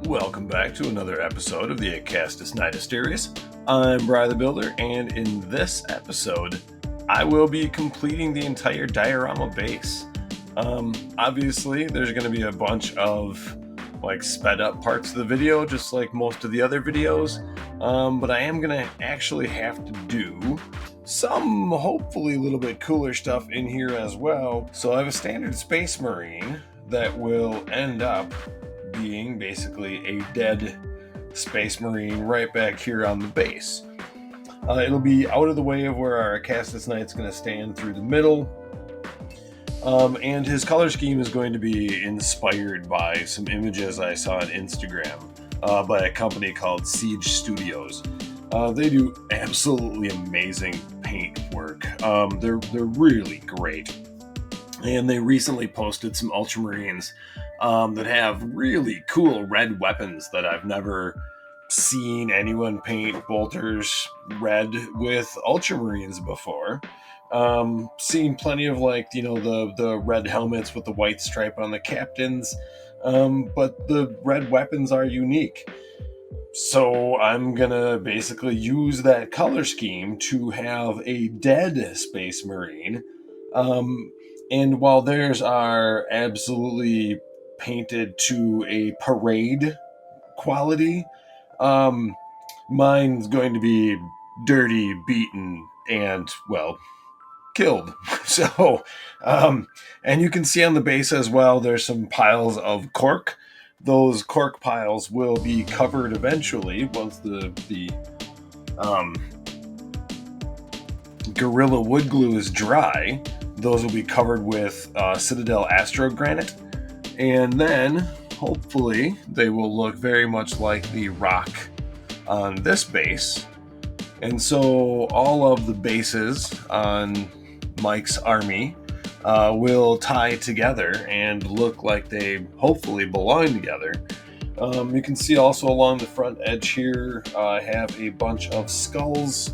Welcome back to another episode of the Acastus Asterius. I'm Brian the Builder, and in this episode, I will be completing the entire diorama base. Obviously, there's going to be a bunch of sped up parts of the video, just like most of the other videos, but I am going to actually have to do some hopefully a little bit cooler stuff in here as well. So I have a standard Space Marine that will end up being basically a dead Space Marine right back here on the base. It'll be out of the way of where our Acastus Knight's going to stand through the middle. And his color scheme is going to be inspired by some images I saw on Instagram by a company called Siege Studios. They do absolutely amazing paint work. They're really great. And they recently posted some Ultramarines that have really cool red weapons that I've never seen anyone paint bolters red with Ultramarines before. Seen plenty of the red helmets with the white stripe on the captains, but the red weapons are unique. So I'm gonna basically use that color scheme to have a dead Space Marine. And while theirs are absolutely painted to a parade quality, mine's going to be dirty, beaten, and, killed. So, and you can see on the base as well, there's some piles of cork. Those cork piles will be covered eventually once the Gorilla wood glue is dry. Those will be covered with Citadel Astro Granite, and then hopefully they will look very much like the rock on this base. And so all of the bases on Mike's army will tie together and look like they hopefully belong together. You can see also along the front edge here, I have a bunch of skulls.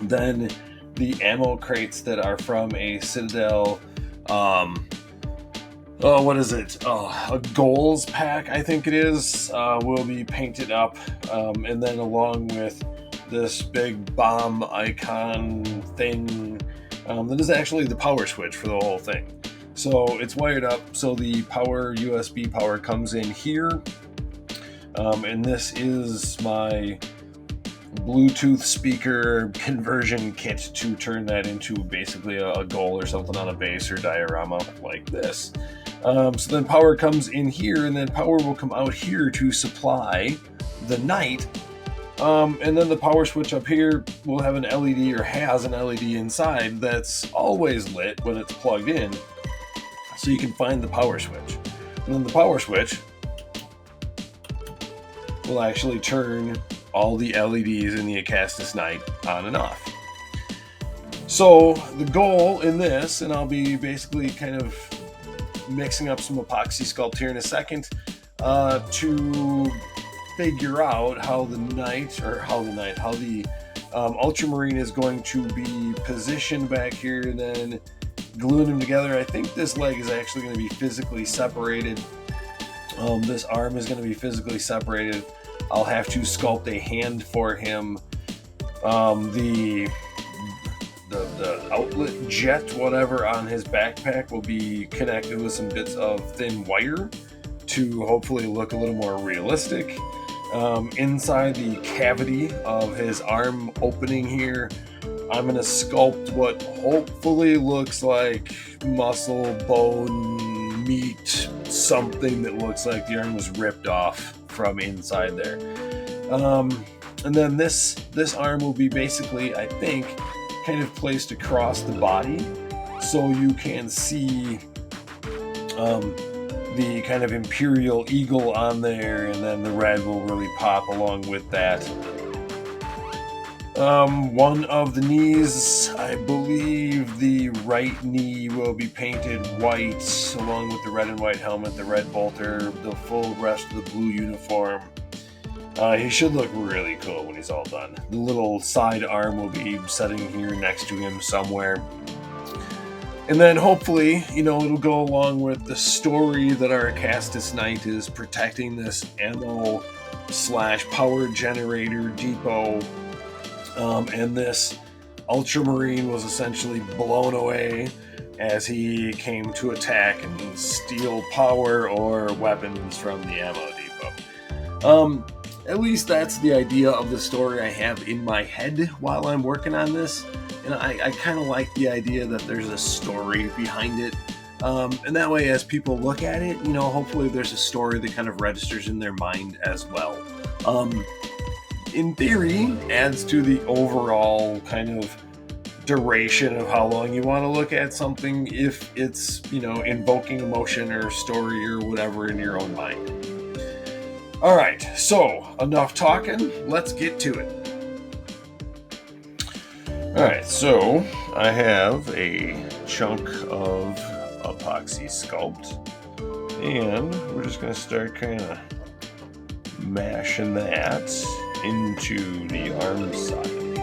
Then the ammo crates that are from a Citadel, a goals pack, I think it is, will be painted up, and then along with this big bomb icon thing, that is actually the power switch for the whole thing. So it's wired up, so the USB power comes in here, and this is my Bluetooth speaker conversion kit to turn that into basically a goal or something on a base or diorama like this. So then power comes in here, and then power will come out here to supply the knight. And then the power switch up here will have an LED, or has an LED inside that's always lit when it's plugged in, so you can find the power switch. And then the power switch will actually turn all the LEDs in the Acastus Knight on and off. So the goal in this, and I'll be basically kind of mixing up some epoxy sculpt here in a second, to figure out how the Ultramarine is going to be positioned back here, and then gluing them together. I think this leg is actually going to be physically separated. This arm is going to be physically separated. I'll have to sculpt a hand for him. The outlet jet, whatever, on his backpack will be connected with some bits of thin wire to hopefully look a little more realistic. Inside the cavity of his arm opening here, I'm going to sculpt what hopefully looks like muscle, bone, meat, something that looks like the arm was ripped off from inside there. And then this arm will be basically, I think, kind of placed across the body, so you can see the kind of Imperial Eagle on there, and then the red will really pop along with that. One of the knees, I believe the right knee will be painted white, along with the red and white helmet, the red bolter, the full rest of the blue uniform. He should look really cool when he's all done. The little side arm will be sitting here next to him somewhere. And then hopefully, it'll go along with the story that our Acastus Knight is protecting this ammo slash power generator depot. And this Ultramarine was essentially blown away as he came to attack and steal power or weapons from the ammo depot. At least that's the idea of the story I have in my head while I'm working on this. And I kind of like the idea that there's a story behind it. And that way, as people look at it, hopefully there's a story that kind of registers in their mind as well. In theory, adds to the overall kind of duration of how long you want to look at something if it's, invoking emotion or story or whatever in your own mind. All right, so enough talking. Let's get to it. All right, so I have a chunk of epoxy sculpt, and we're just going to start kind of mashing that into the arm socket here.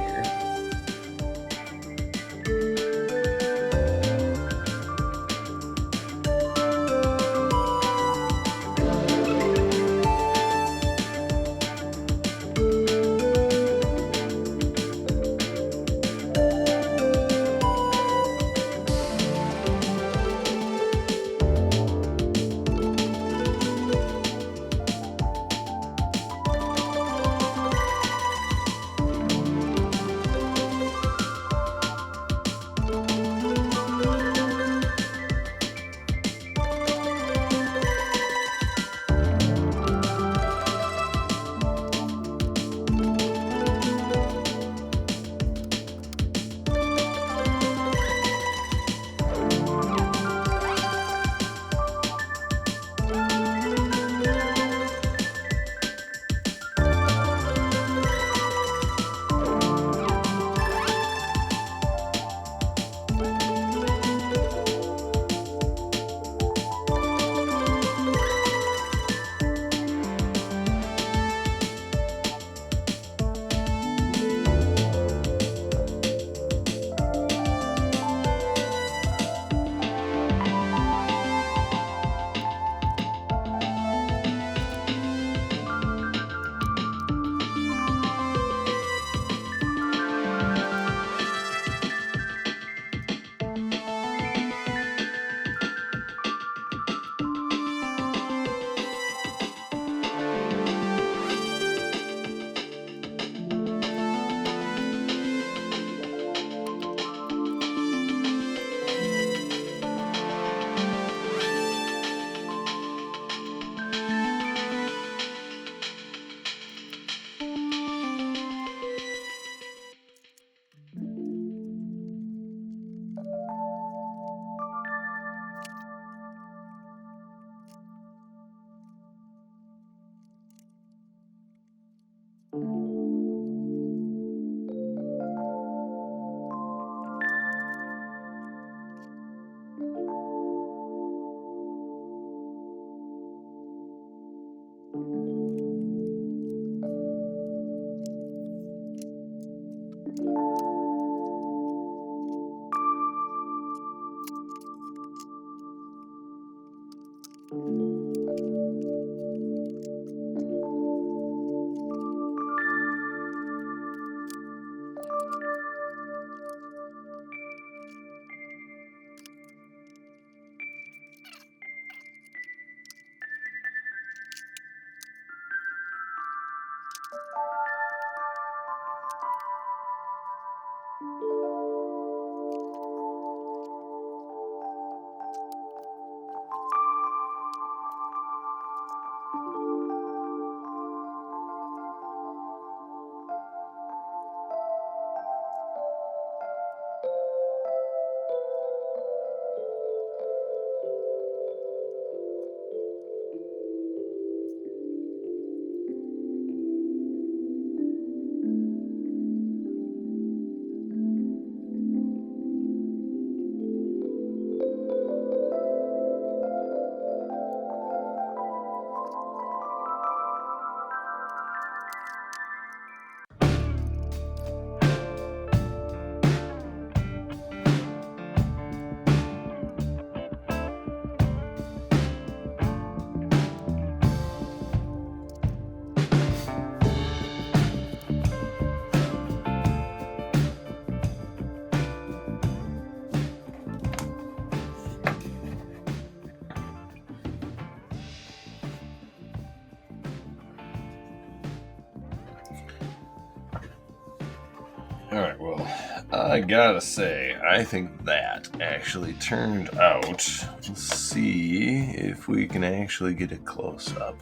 All right, well, I gotta say, I think that actually turned out. Let's see if we can actually get a close up.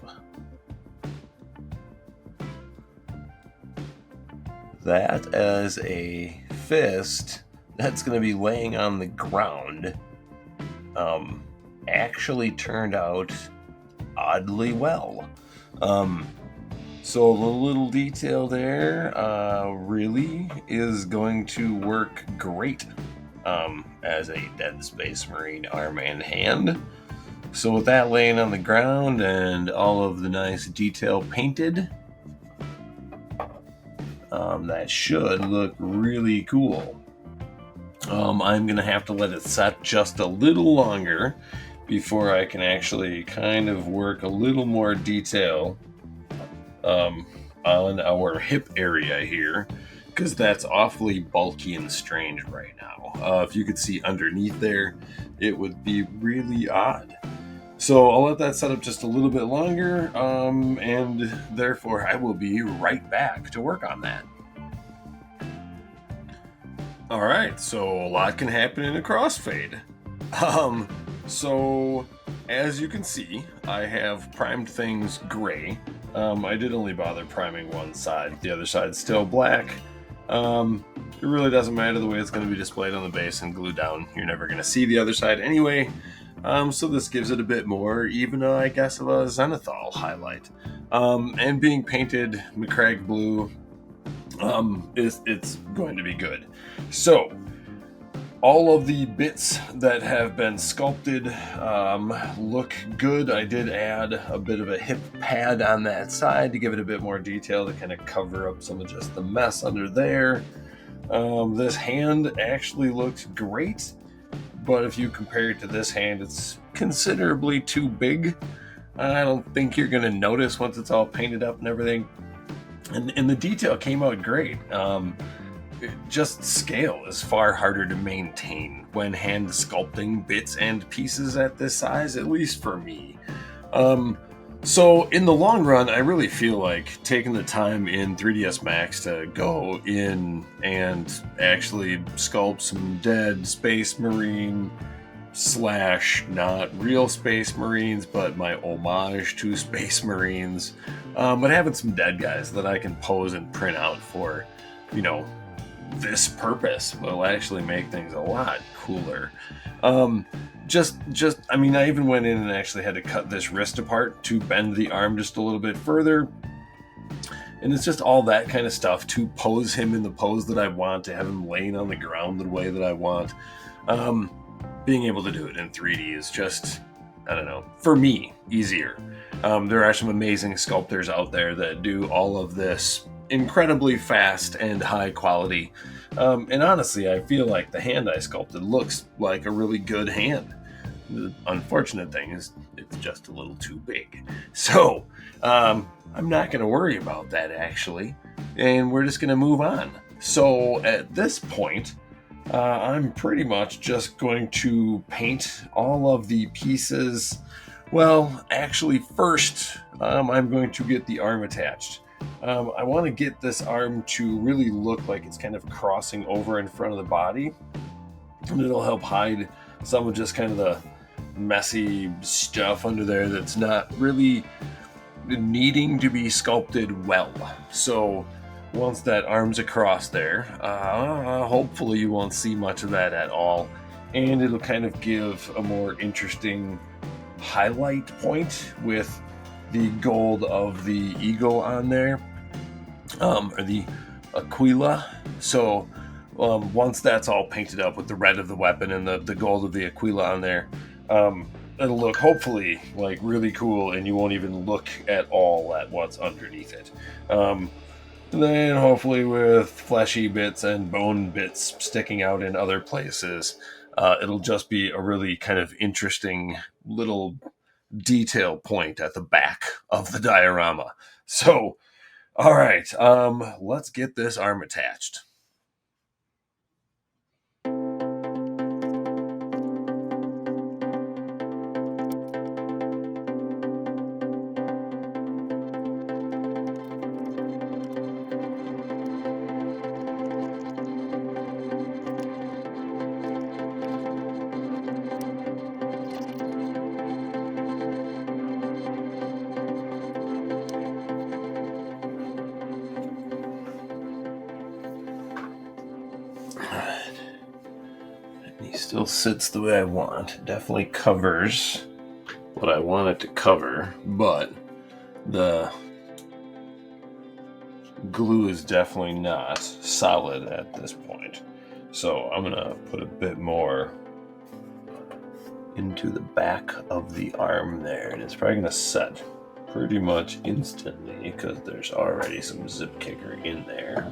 That as a fist that's going to be laying on the ground actually turned out oddly well. So the little detail there really is going to work great as a Dead Space Marine arm and hand. So with that laying on the ground and all of the nice detail painted, that should look really cool. I'm going to have to let it set just a little longer before I can actually kind of work a little more detail on our hip area here, because that's awfully bulky and strange right now. If you could see underneath there, it would be really odd. So I'll let that set up just a little bit longer, and therefore I will be right back to work on that. All right, so a lot can happen in a crossfade. So as you can see, I have primed things gray. I did only bother priming one side. The other side's still black. It really doesn't matter the way it's going to be displayed on the base and glued down. You're never going to see the other side anyway. So this gives it a bit more, even I guess, of a zenithal highlight. And being painted McCrag blue, it's going to be good. So all of the bits that have been sculpted look good. I did add a bit of a hip pad on that side to give it a bit more detail to kind of cover up some of just the mess under there. This hand actually looks great, but if you compare it to this hand, it's considerably too big. I don't think you're going to notice once it's all painted up and everything. And the detail came out great. Just scale is far harder to maintain when hand sculpting bits and pieces at this size, at least for me. So in the long run, I really feel like taking the time in 3ds Max to go in and actually sculpt some dead Space Marine / not real Space Marines, but my homage to Space Marines. But having some dead guys that I can pose and print out for, this purpose will actually make things a lot cooler. I even went in and actually had to cut this wrist apart to bend the arm just a little bit further. And it's just all that kind of stuff to pose him in the pose that I want, to have him laying on the ground the way that I want. Being able to do it in 3D is just, I don't know, for me, easier. There are some amazing sculptors out there that do all of this incredibly fast and high quality. And honestly, I feel like the hand I sculpted looks like a really good hand. The unfortunate thing is it's just a little too big. So I'm not going to worry about that, actually. And we're just going to move on. So at this point, I'm pretty much just going to paint all of the pieces. Well, actually, first, I'm going to get the arm attached. I want to get this arm to really look like it's kind of crossing over in front of the body. And it'll help hide some of just kind of the messy stuff under there that's not really needing to be sculpted well. So once that arm's across there, hopefully you won't see much of that at all. And it'll kind of give a more interesting highlight point with the gold of the eagle on there, or the Aquila. So once that's all painted up with the red of the weapon and the gold of the Aquila on there, it'll look hopefully like really cool, and you won't even look at all at what's underneath it. And then hopefully with fleshy bits and bone bits sticking out in other places, it'll just be a really kind of interesting little detail point at the back of the diorama. So, all right, let's get this arm attached. still sits the way I want. It definitely covers what I want it to cover, but the glue is definitely not solid at this point. So I'm gonna put a bit more into the back of the arm there, and it's probably gonna set pretty much instantly because there's already some zip kicker in there.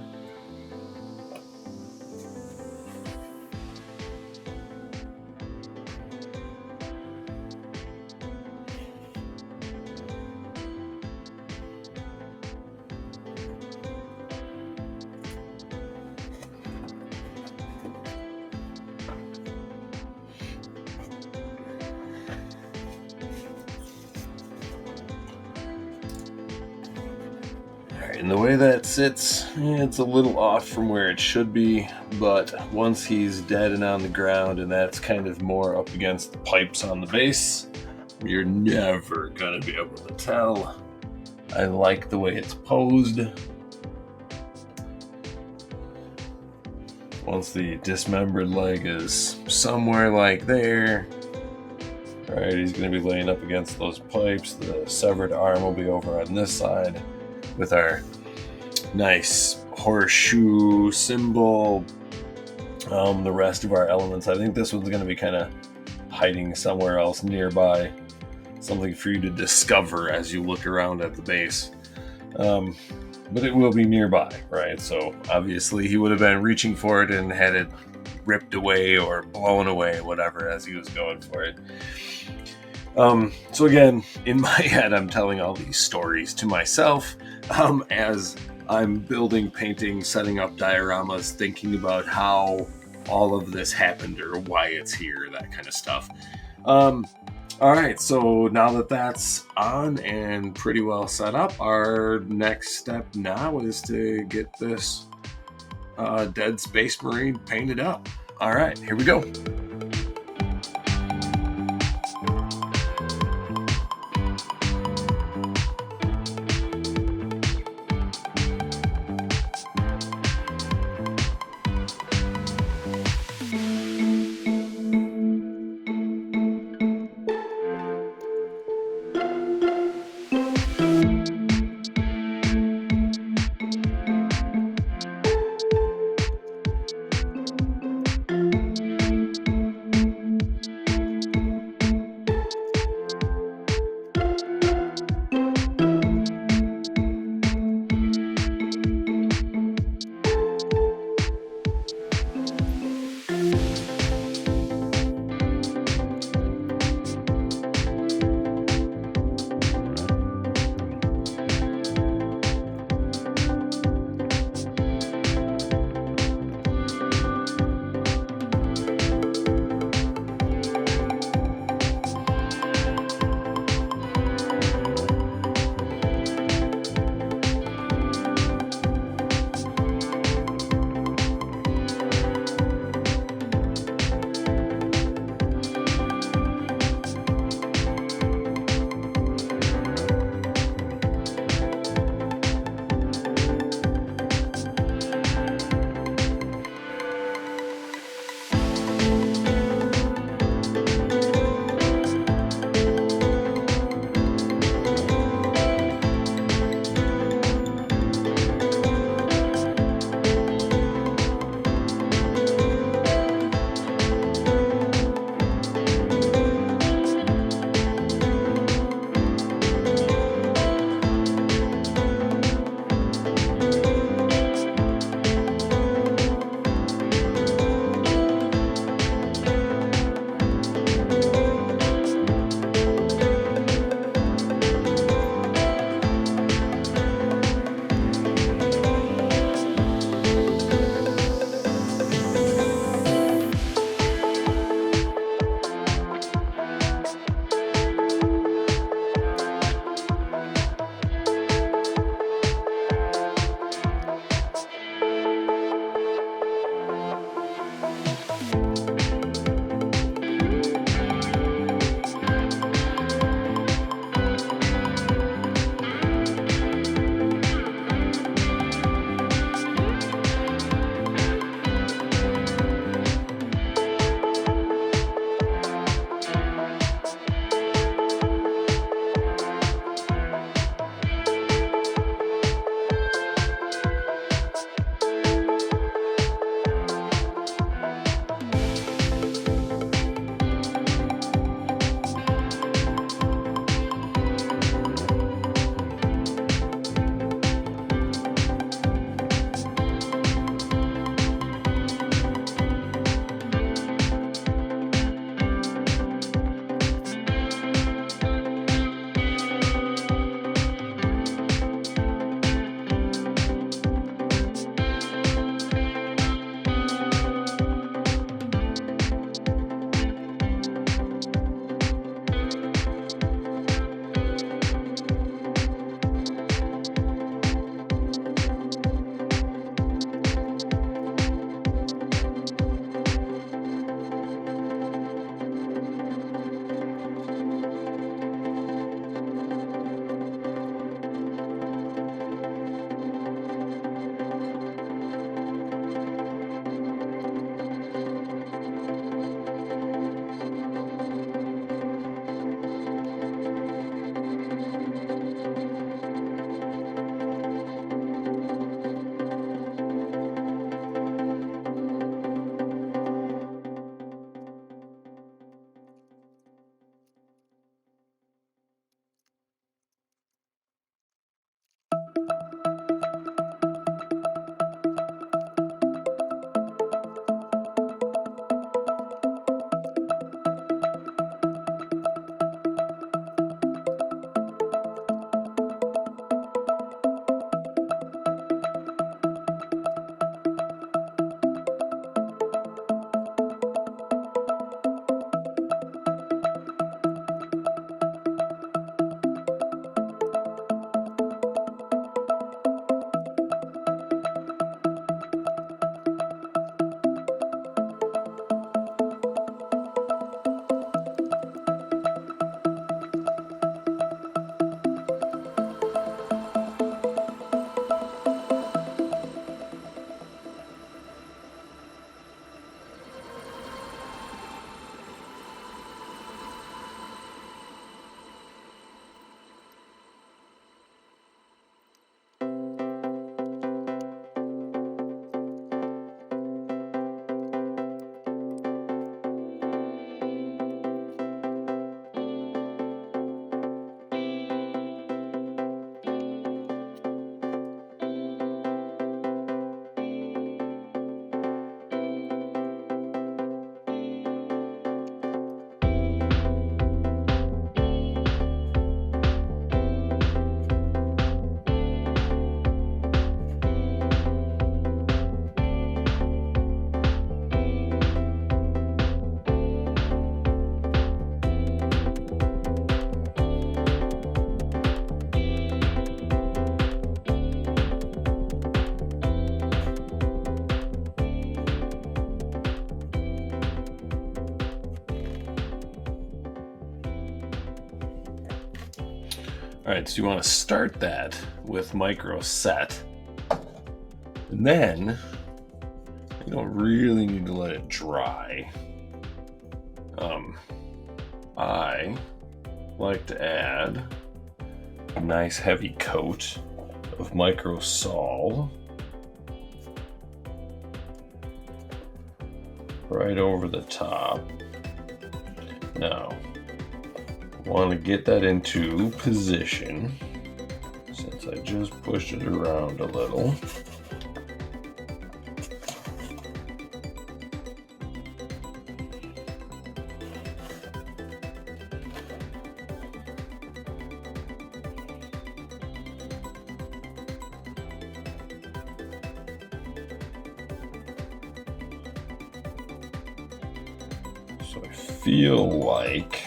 And the way that sits, it's a little off from where it should be, but once he's dead and on the ground and that's kind of more up against the pipes on the base, you're never gonna be able to tell. I like the way it's posed. Once the dismembered leg is somewhere like there, right, he's gonna be laying up against those pipes. The severed arm will be over on this side with our nice horseshoe symbol, the rest of our elements. I think this one's going to be kind of hiding somewhere else nearby, something for you to discover as you look around at the base. But it will be nearby, right? So obviously he would have been reaching for it and had it ripped away or blown away, whatever, as he was going for it. So again, in my head, I'm telling all these stories to myself as I'm building, painting, setting up dioramas, thinking about how all of this happened or why it's here, that kind of stuff. All right, so now that that's on and pretty well set up, our next step now is to get this Dead Space Marine painted up. All right, here we go. All right, so you want to start that with micro set. And then you don't really need to let it dry. I like to add a nice heavy coat of micro sol right over the top. Now, I want to get that into position since I just pushed it around a little. So I feel like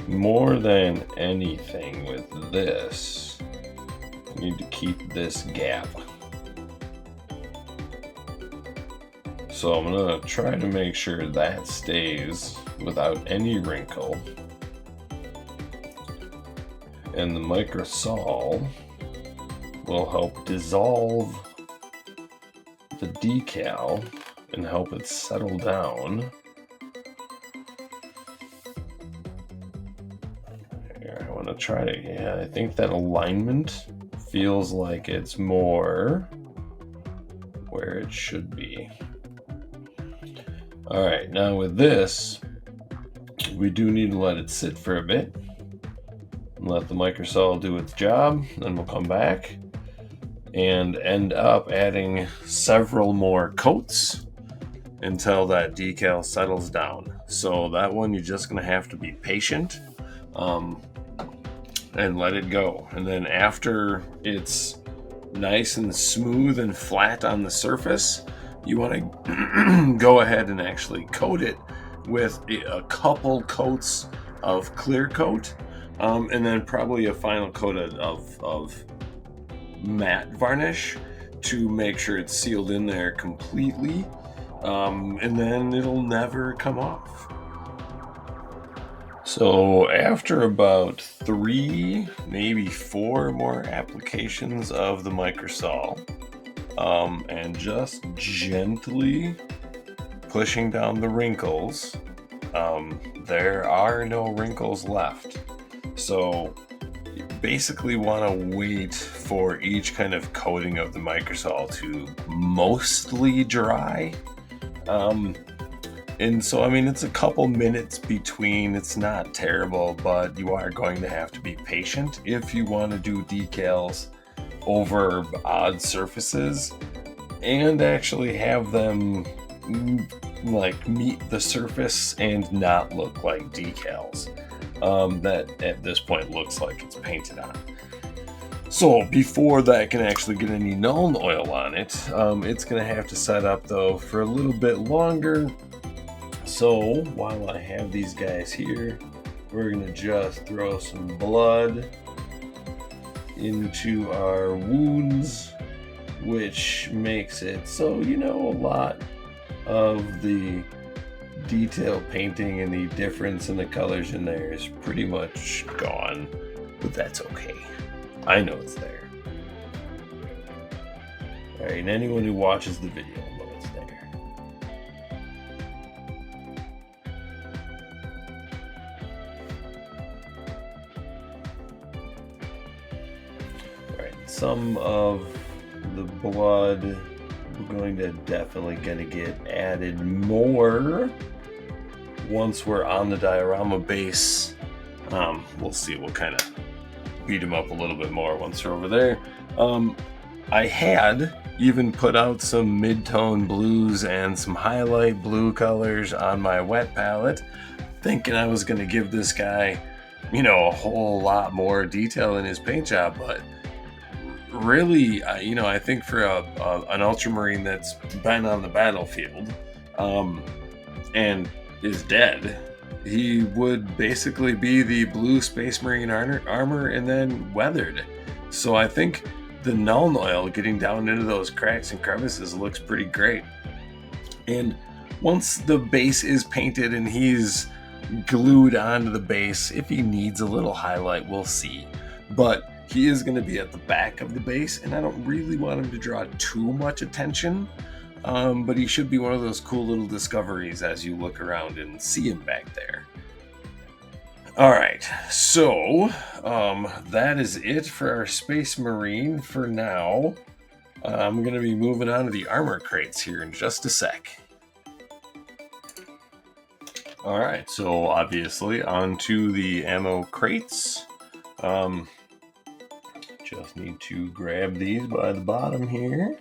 more than anything with this, I need to keep this gap. So I'm gonna try to make sure that stays without any wrinkle. And the microsol will help dissolve the decal and help it settle down. Here, I want to try to, yeah, I think that alignment feels like it's more where it should be. All right, now with this, we do need to let it sit for a bit. Let the microsol do its job, then we'll come back and end up adding several more coats until that decal settles down. So that one, you're just gonna have to be patient and let it go. And then after it's nice and smooth and flat on the surface, you wanna go ahead and actually coat it with a couple coats of clear coat. And then probably a final coat of matte varnish to make sure it's sealed in there completely, and then it'll never come off. So after about 3, maybe 4 more applications of the microsol, and just gently pushing down the wrinkles, there are no wrinkles left. So you basically want to wait for each kind of coating of the microsol to mostly dry. And so, I mean, it's a couple minutes between. It's not terrible, but you are going to have to be patient if you want to do decals over odd surfaces and actually have them like meet the surface and not look like decals. That at this point looks like it's painted on. So before that can actually get any Nuln oil on it, it's going to have to set up though for a little bit longer. So while I have these guys here, we're going to just throw some blood into our wounds, which makes it so, you know, a lot of the detail painting and the difference in the colors in there is pretty much gone, but that's okay. I know it's there. All right, and anyone who watches the video will know it's there. All right, some of the blood we're going to definitely gonna get added more once we're on the diorama base. We'll see, we'll kind of beat them up a little bit more once we're over there. I had even put out some mid-tone blues and some highlight blue colors on my wet palette, thinking I was going to give this guy, you know, a whole lot more detail in his paint job, but really, you know, I think for an ultramarine that's been on the battlefield and is dead, he would basically be the blue Space Marine armor and then weathered. So I think the Nuln oil getting down into those cracks and crevices looks pretty great. And once the base is painted and he's glued onto the base. If he needs a little highlight, we'll see. But he is going to be at the back of the base, and I don't really want him to draw too much attention. But he should be one of those cool little discoveries as you look around and see him back there. All right, so that is it for our Space Marine for now. I'm going to be moving on to the armor crates here in just a sec. All right, so obviously onto the ammo crates. Just need to grab these by the bottom here.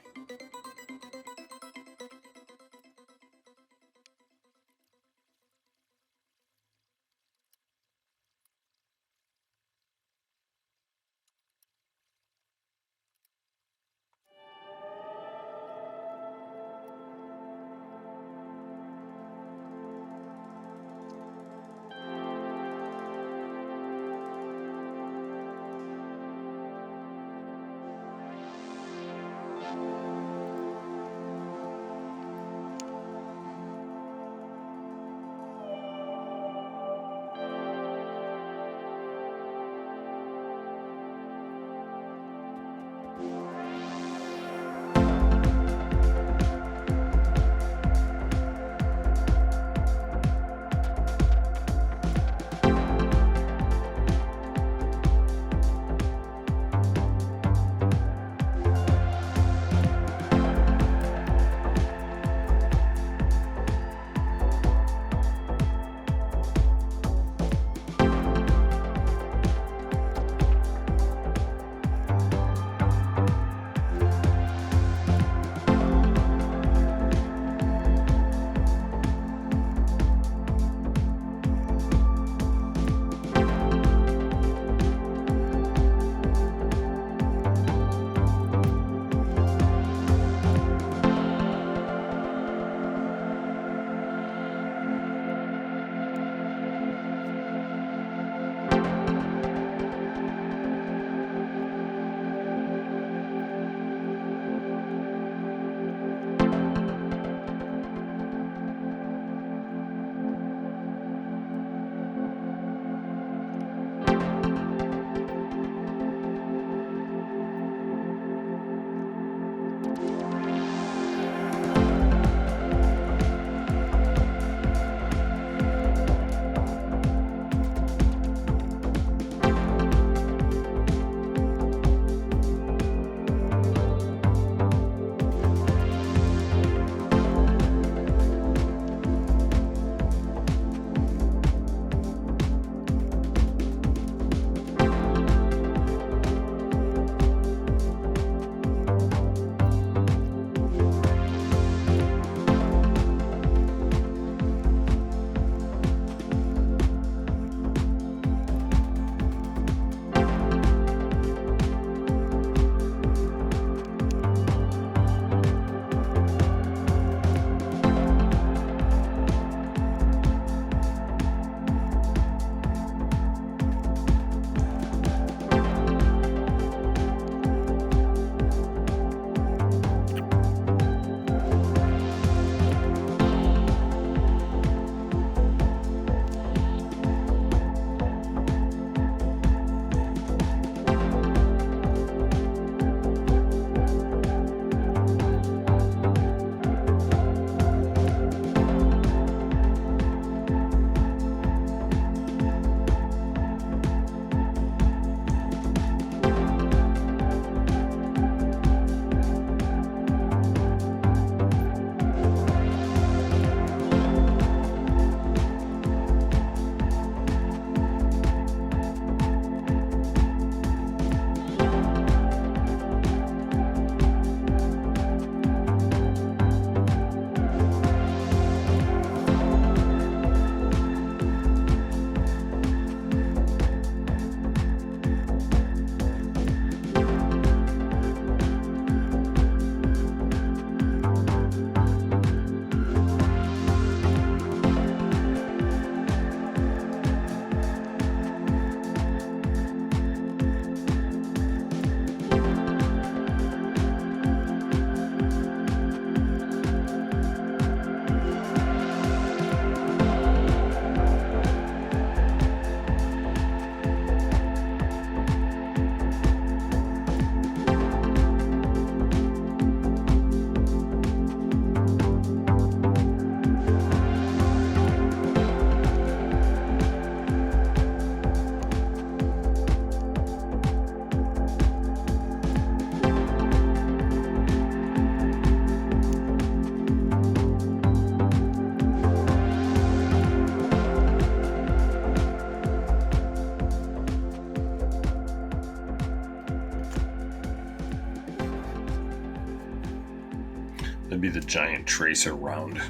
It'd be the giant tracer round.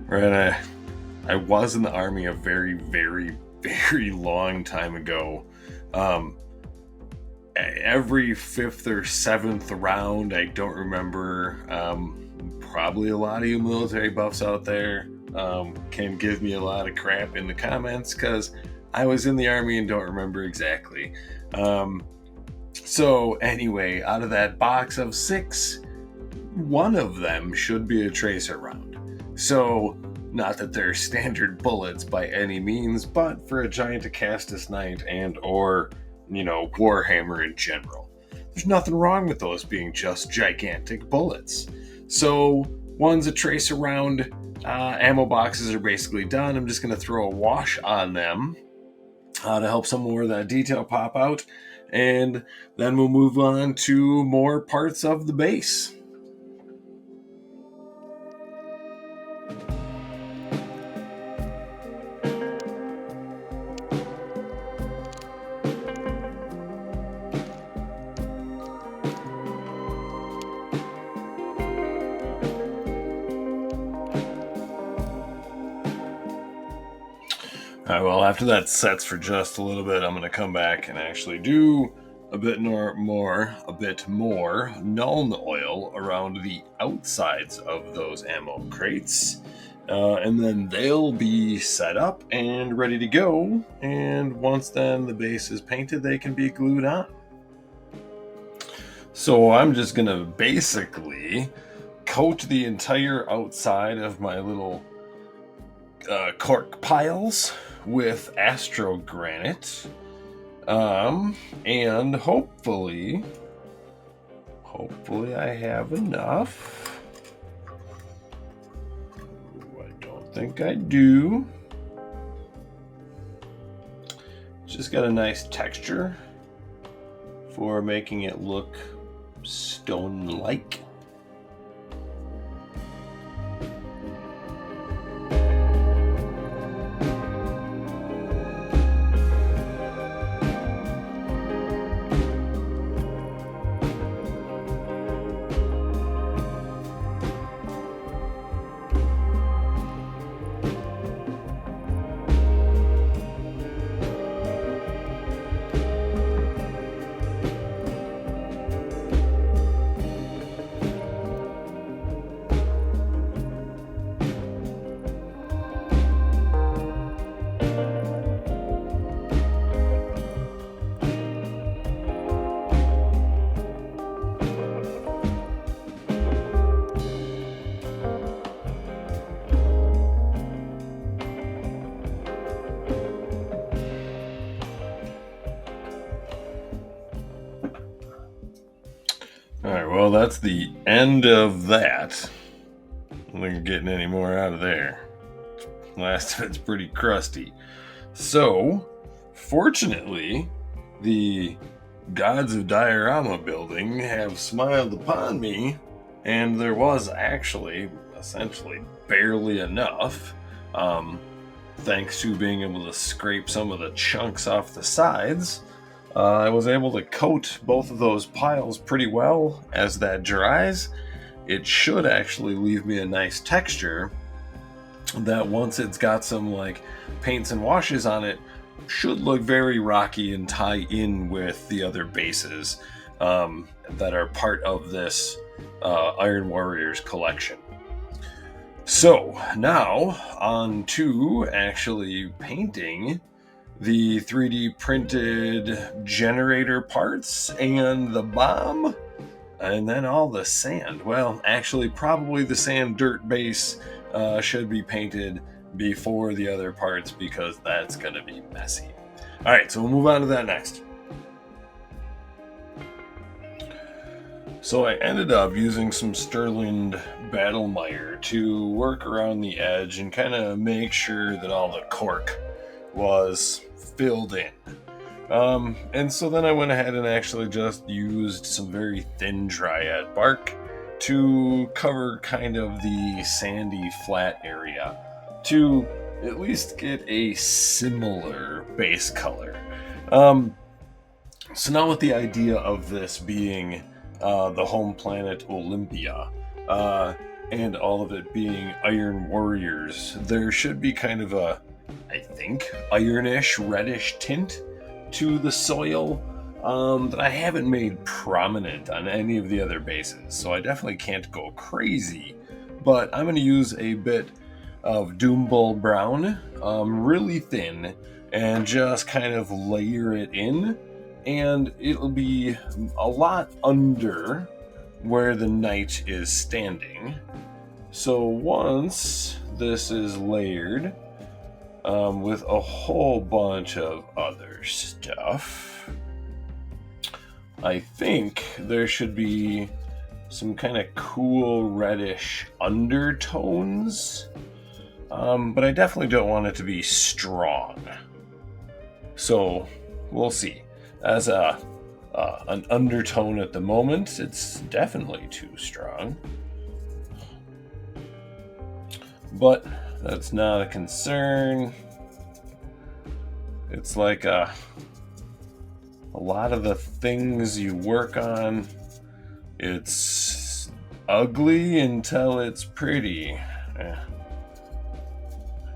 Right, I was in the army a very, very, very long time ago. Every 5th or 7th round, I don't remember. Probably a lot of you military buffs out there can give me a lot of crap in the comments because I was in the army and don't remember exactly. So anyway, out of that box of 6, one of them should be a tracer round. So, not that they're standard bullets by any means, but for a giant Acastus Knight and or, Warhammer in general, there's nothing wrong with those being just gigantic bullets. So, one's a tracer round. Ammo boxes are basically done. I'm just going to throw a wash on them to help some more of that detail pop out. And then we'll move on to more parts of the base. Alright, well, after that sets for just a little bit, I'm going to come back and actually do a bit more Nuln Oil around the outsides of those ammo crates. And then they'll be set up and ready to go. And once then the base is painted, they can be glued on. So I'm just going to basically coat the entire outside of my little cork piles with astro granite, and hopefully I have enough. Ooh, I don't think I do. Just got a nice texture for making it look stone-like. Alright, well, that's the end of that. I'm not getting any more out of there. Last of it's pretty crusty. So, fortunately, the gods of diorama building have smiled upon me, and there was actually, essentially, barely enough, thanks to being able to scrape some of the chunks off the sides. I was able to coat both of those piles pretty well. As that dries, it should actually leave me a nice texture that once it's got some paints and washes on it, should look very rocky and tie in with the other bases that are part of this Iron Warriors collection. So now on to actually painting the 3D printed generator parts and the bomb, and then all the sand. Well, actually, probably the sand dirt base should be painted before the other parts because that's going to be messy. All right, so we'll move on to that next. So I ended up using some Sterling Battlemire to work around the edge and kind of make sure that all the cork was filled in. And so then I went ahead and actually just used some very thin dryad bark to cover kind of the sandy flat area to at least get a similar base color. So now with the idea of this being the home planet Olympia, and all of it being iron warriors, there should be kind of a, I think, ironish, reddish tint to the soil that I haven't made prominent on any of the other bases. So I definitely can't go crazy, but I'm going to use a bit of Doombull Brown, really thin, and just kind of layer it in, and it'll be a lot under where the knight is standing. So once this is layered with a whole bunch of other stuff, I think there should be some kind of cool reddish undertones, but I definitely don't want it to be strong. So we'll see. As an undertone at the moment, it's definitely too strong. But that's not a concern. It's like a lot of the things you work on, it's ugly until it's pretty.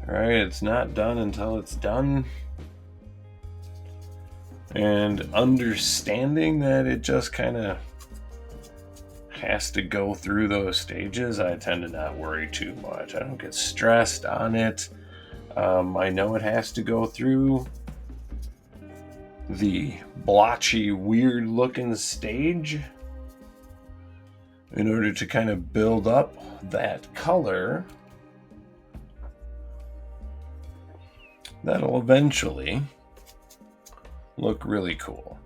Right? It's not done until it's done. And understanding that it just kind of has to go through those stages, I tend to not worry too much. I don't get stressed on it. I know it has to go through the blotchy, weird looking stage in order to kind of build up that color that'll eventually look really cool.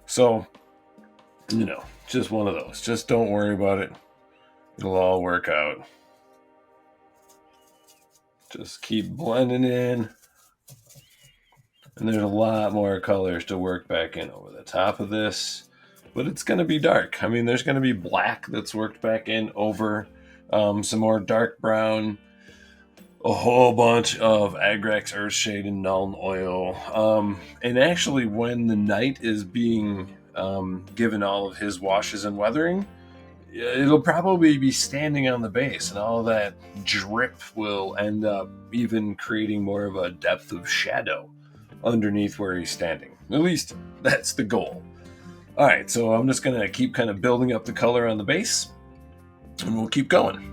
So, just one of those. Just don't worry about it. It'll all work out. Just keep blending in. And there's a lot more colors to work back in over the top of this. But it's going to be dark. I mean, there's going to be black that's worked back in over some more dark brown, a whole bunch of Agrax Earthshade and Nuln Oil. And actually, when the knight is being given all of his washes and weathering, it'll probably be standing on the base, and all that drip will end up even creating more of a depth of shadow underneath where he's standing. At least that's the goal. All right, so I'm just going to keep kind of building up the color on the base, and we'll keep going.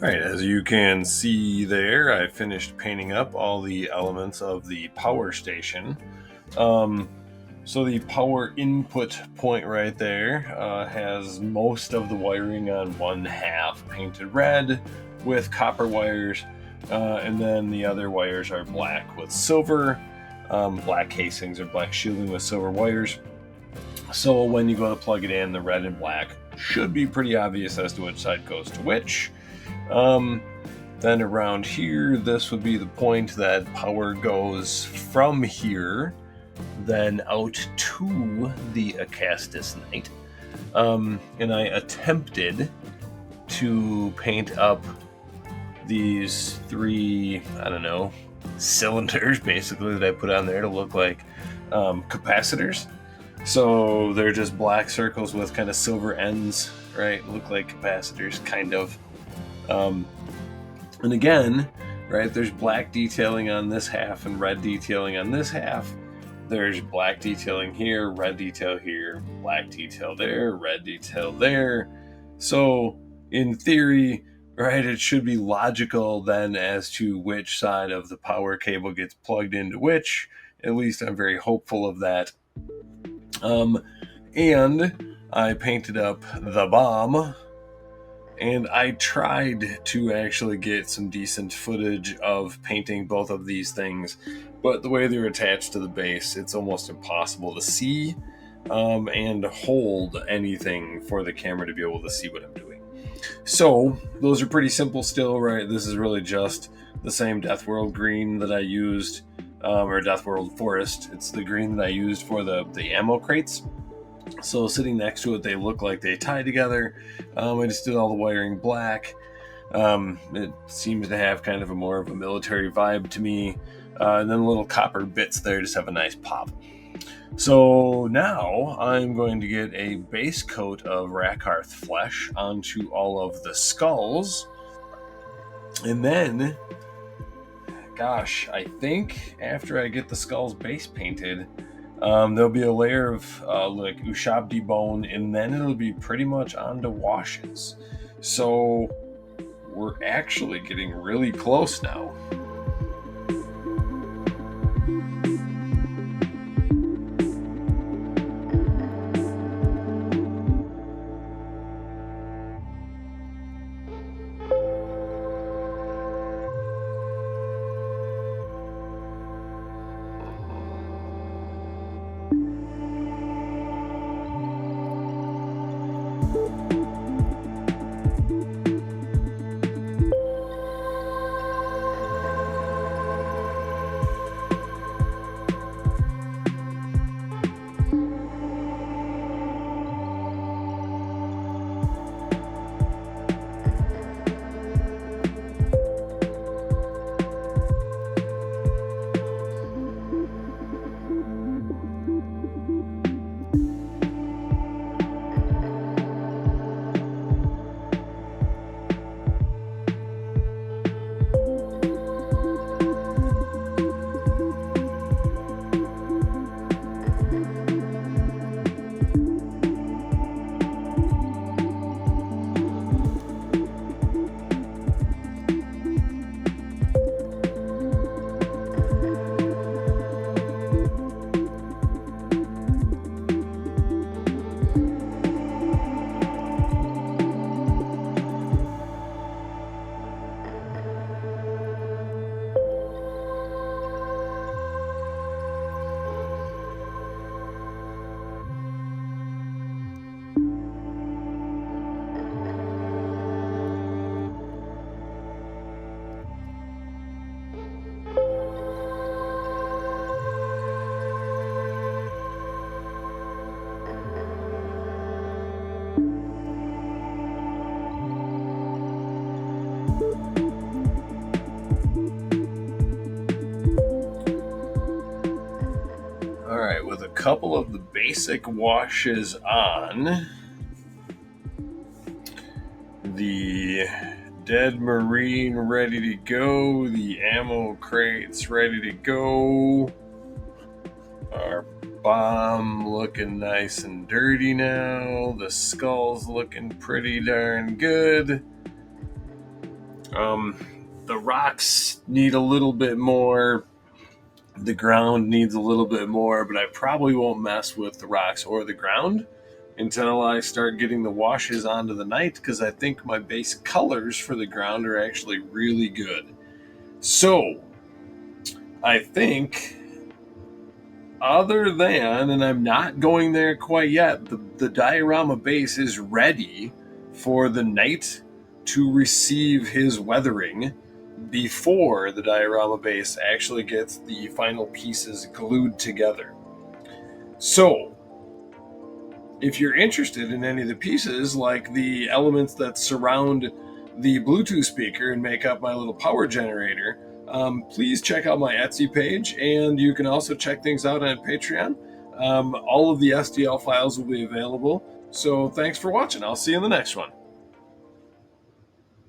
Right, as you can see there, I finished painting up all the elements of the power station. So the power input point right there has most of the wiring on one half painted red with copper wires, and then the other wires are black with silver, black casings or black shielding with silver wires. So when you go to plug it in, the red and black should be pretty obvious as to which side goes to which. Then around here, this would be the point that power goes from here, then out to the Acastus Knight. And I attempted to paint up these three, cylinders basically that I put on there to look like capacitors. So they're just black circles with kind of silver ends, right? Look like capacitors, kind of. And again, right, there's black detailing on this half and red detailing on this half. There's black detailing here, red detail here, black detail there, red detail there. So in theory, right, it should be logical then as to which side of the power cable gets plugged into which. At least I'm very hopeful of that. And I painted up the bomb, and I tried to actually get some decent footage of painting both of these things, but the way they're attached to the base, it's almost impossible to see and hold anything for the camera to be able to see what I'm doing. So those are pretty simple still, right? This is really just the same Death World green that I used, or Death World Forest. It's the green that I used for the ammo crates. So sitting next to it, they look like they tie together. I just did all the wiring black. It seems to have kind of a more of a military vibe to me. And then the little copper bits there just have a nice pop. So now I'm going to get a base coat of Rakarth flesh onto all of the skulls. And then, gosh, I think after I get the skulls base painted, there'll be a layer of like Ushabti bone, and then it'll be pretty much onto washes. So we're actually getting really close now. With a couple of the basic washes on, the dead marine ready to go, the ammo crates ready to go, our bomb looking nice and dirty now, the skull's looking pretty darn good. The rocks need a little bit more. The ground needs a little bit more, but I probably won't mess with the rocks or the ground until I start getting the washes onto the night, because I think my base colors for the ground are actually really good. So I think, other than, and I'm not going there quite yet, the diorama base is ready for the knight to receive his weathering before the diorama base actually gets the final pieces glued together. So, if you're interested in any of the pieces, like the elements that surround the Bluetooth speaker and make up my little power generator, please check out my Etsy page, and you can also check things out on Patreon. All of the STL files will be available. So thanks for watching. I'll see you in the next one.